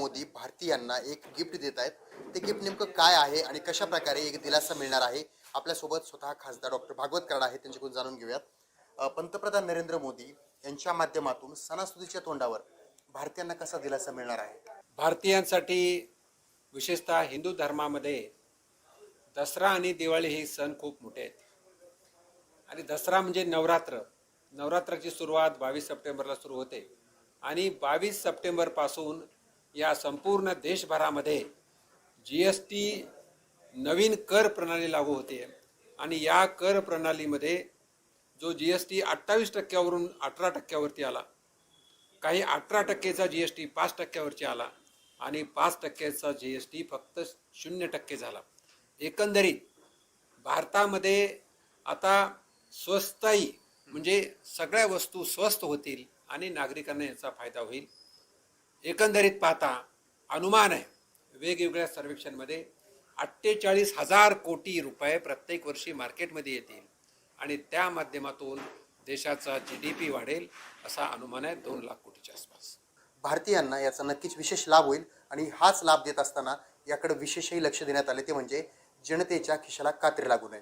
मोदी भारतीयांना एक गिफ्ट देत आहेत. ते गिफ्ट नेमकं काय आहे आणि कशा प्रकारे एक दिलासा मिळणार आहे, आपल्यासोबत स्वतः खासदार डॉक्टर भागवत कराड आहेत, त्यांच्याकडून जाणून घेऊयात. पंतप्रधान नरेंद्र मोदी यांच्या माध्यमातून सणासुदीच्या तोंडावर भारतीयांना कसा दिलासा मिळणार आहे? भारतीयांसाठी विशेषतः हिंदू धर्मामध्ये दसरा आणि दिवाळी हे सण खूप मोठे आहेत. आणि दसरा म्हणजे नवरात्राची सुरुवात 22 सप्टेंबरला सुरू होते आणि 22 सप्टेंबरपासून या संपूर्ण देशभरामध्ये GST नवीन कर प्रणाली लागू होते आणि या कर प्रणालीमध्ये जो GST 28% 18% आला, काही 18%चा GST 5%वरती आला आणि 5%चा GST फक्त 0% झाला. एकंदरीत भारतामध्ये आता स्वस्ताई म्हणजे सगळ्या वस्तू स्वस्त होतील आणि नागरिकांना याचा फायदा होईल. एकंदरीत पाहता अनुमान आहे, वेगवेगळ्या सर्वेक्षणमध्ये 48,000 कोटी रुपये प्रत्येक वर्षी मार्केटमध्ये येतील आणि त्या माध्यमातून देशाचा GDP वाढेल असा अनुमान आहे 2 लाख कोटीच्या आसपास. भारतीयांना याचा नक्कीच विशेष लाभ होईल आणि हाच लाभ देत असताना याकडे विशेषही लक्ष देण्यात आले, ते म्हणजे जनतेच्या खिशाला कात्री लागू नये.